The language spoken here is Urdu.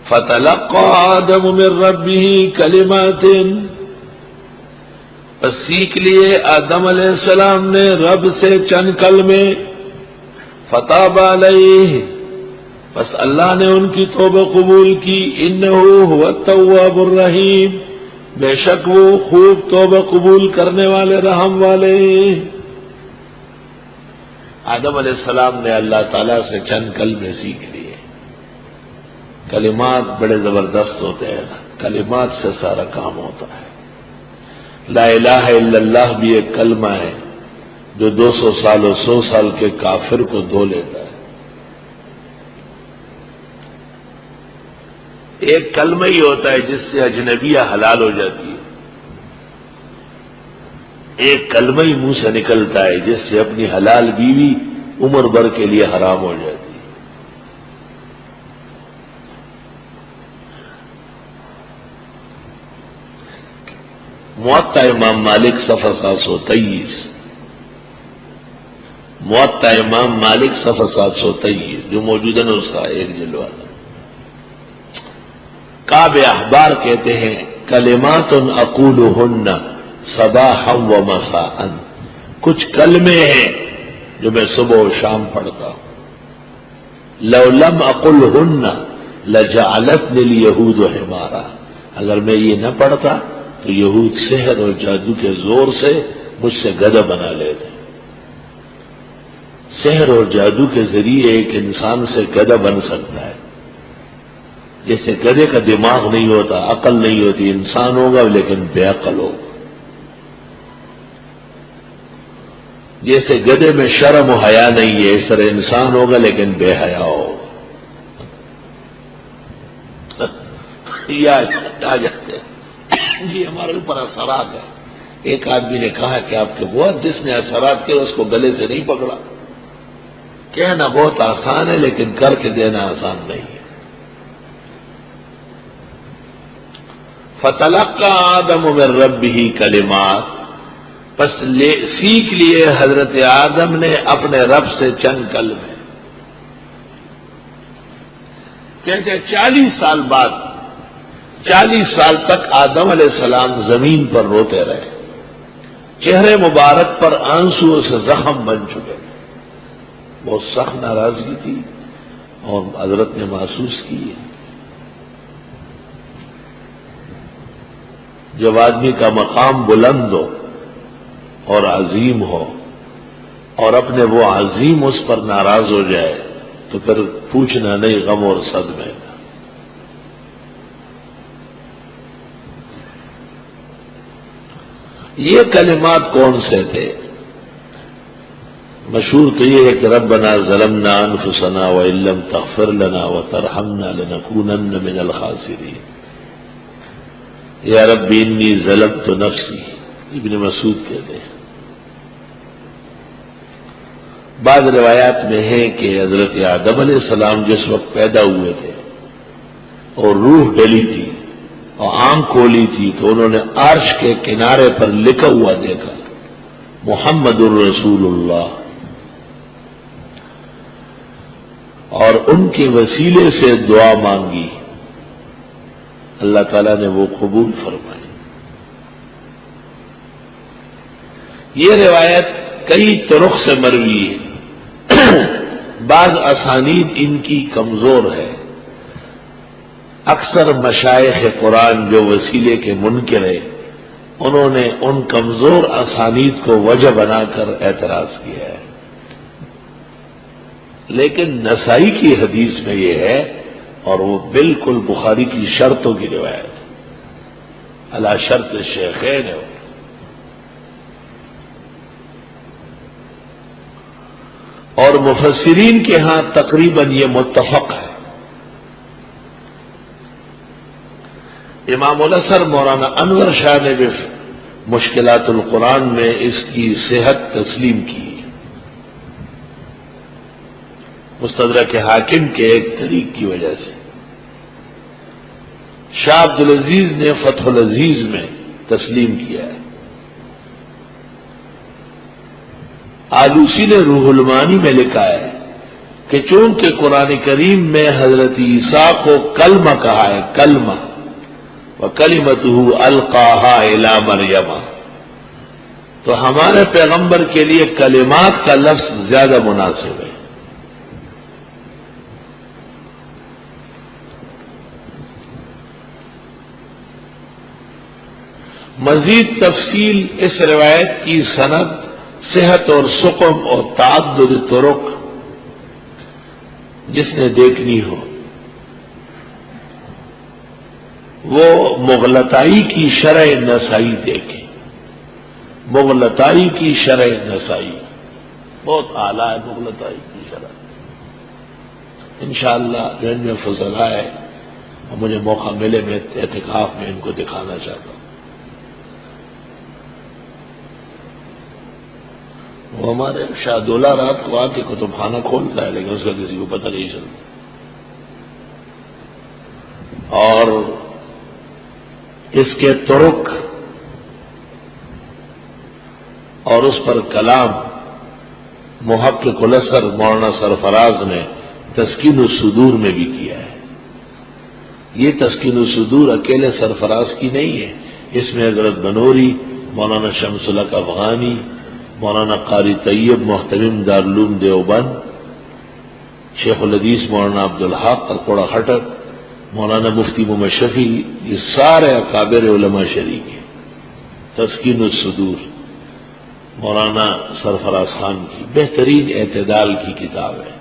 فتلقى آدم من ربه کلمات، پس سیکھ لیے آدم علیہ السلام نے رب سے چند کلمے، فتاب علیہ، پس اللہ نے ان کی توبہ قبول کی، انہ هو التواب الرحیم، بے شک وہ خوب توبہ قبول کرنے والے رحم والے۔ آدم علیہ السلام نے اللہ تعالیٰ سے چند کلمے سیکھ لیے۔ کلمات بڑے زبردست ہوتے ہیں، کلمات سے سارا کام ہوتا ہے۔ لا الہ الا اللہ بھی ایک کلمہ ہے جو 200 سال و 100 سال کے کافر کو دھو لیتا ہے۔ ایک کلمہ ہی ہوتا ہے جس سے اجنبیہ حلال ہو جاتی ہے، ایک کلمہ ہی منہ سے نکلتا ہے جس سے اپنی حلال بیوی عمر بھر کے لیے حرام ہو جاتی ہے۔ موطا امام مالک صفحہ 723، موطا امام مالک صفحہ 723 جو موجودہ نسخہ ہے، ایک جلد والا۔ کعب احبار کہتے ہیں کلمات اقولہن صباحا و مساء، کچھ کلمے ہیں جو میں صبح و شام پڑھتا ہوں۔ لو لم اقلہن لجعلتنی الیہود حمارا، اگر میں یہ نہ پڑھتا تو یہود سحر اور جادو کے زور سے مجھ سے گدھا بنا لیتے۔ سحر اور جادو کے ذریعے ایک انسان سے گدھا بن سکتا ہے، جیسے گدھے کا دماغ نہیں ہوتا، عقل نہیں ہوتی، انسان ہوگا لیکن بے عقل ہوگا۔ جیسے گدھے میں شرم و حیا نہیں ہے، اس طرح انسان ہوگا لیکن بے حیا ہوگا۔ یہ آ جاتے ہیں جی ہمارے اوپر اثرات ہے۔ ایک آدمی نے کہا کہ آپ کے بہت جس نے اثرات کیا اس کو گلے سے نہیں پکڑا۔ کہنا بہت آسان ہے لیکن کر کے دینا آسان نہیں ہے۔ فَتَلَقَّى آدَمُ مِن رَبِّهِ کلمات، پس سیکھ لیے حضرت آدم نے اپنے رب سے چند کلمے۔ کہتے ہیں 40 سال بعد، 40 سال تک آدم علیہ السلام زمین پر روتے رہے، چہرے مبارک پر آنسو سے زخم بن چکے، بہت سخت ناراضگی تھی اور حضرت نے محسوس کی ہے۔ جب آدمی کا مقام بلند ہو اور عظیم ہو اور اپنے وہ عظیم اس پر ناراض ہو جائے تو پھر پوچھنا نہیں غم اور صدمے کا۔ یہ کلمات کون سے تھے؟ مشہور تو یہ ہے کہ ربنا ظلمنا انفسنا وان لم تغفر لنا وترحمنا لنکونن من الخاسرین، یا رب انی ظلمت نفسی، ابن مسعود کہتے ہیں۔ بعض روایات میں ہے کہ حضرت آدم علیہ السلام جس وقت پیدا ہوئے تھے اور روح ڈلی تھی اور آنکھ کھولی تھی تو انہوں نے عرش کے کنارے پر لکھا ہوا دیکھا محمد الرسول اللہ، اور ان کے وسیلے سے دعا مانگی، اللہ تعالیٰ نے وہ قبول فرمائی۔ یہ روایت کئی طرق سے مروی ہے، بعض اسانید ان کی کمزور ہے۔ اکثر مشائخ قرآن جو وسیلے کے منکر ہیں انہوں نے ان کمزور اسانید کو وجہ بنا کر اعتراض کیا ہے، لیکن نسائی کی حدیث میں یہ ہے اور وہ بالکل بخاری کی شرطوں کی روایت، علی شرط الشیخین ہے۔ اور مفسرین کے ہاں تقریباً یہ متفق ہے۔ امام الازہر مولانا انور شاہ نے بھی مشکلات القرآن میں اس کی صحت تسلیم کی، مستدرک حاکم کے ایک طریق کی وجہ سے۔ شاہ عبدالعزیز نے فتح العزیز میں تسلیم کیا ہے، آلوسی نے روح المعانی میں لکھا ہے کہ چونکہ قرآن کریم میں حضرت عیسیٰ کو کلمہ کہا ہے، کلمہ، وَكَلِمَتُهُ أَلْقَاهَا إِلَىٰ مَرْيَمَ، تو ہمارے پیغمبر کے لیے کلمات کا لفظ زیادہ مناسب ہے۔ مزید تفصیل اس روایت کی سند، صحت اور سقم اور تعدد طرق جس نے دیکھنی ہو وہ مغلطائی کی شرح نسائی دیکھے۔ مغلطائی کی شرح نسائی بہت اعلیٰ ہے، مغلطائی کی شرح انشاءاللہ جو ان میں فضلہ ہے اور مجھے موقع ملے میں اعتکاف میں ان کو دکھانا چاہتا ہوں۔ وہ ہمارے شاہدولہ رات کو آ کے کتب خانہ کھولتا ہے لیکن اس کا کسی کو پتہ نہیں چلتا، اور اس کے طرق اور اس پر کلام محقق الاثر مولانا سرفراز نے تسکین الصدور میں بھی کیا ہے۔ یہ تسکین الصدور اکیلے سرفراز کی نہیں ہے، اس میں حضرت بنوری، مولانا شمس الحق افغانی، مولانا قاری طیب محتمم دارالعلوم دیوبند، شیخ الحدیث مولانا عبدالحق کوڑا خٹک، مولانا مفتی محمد شفیع، یہ سارے اکابر علماء شریک ہیں۔ تسکین الصدور مولانا سرفراز خان کی بہترین اعتدال کی کتاب ہے۔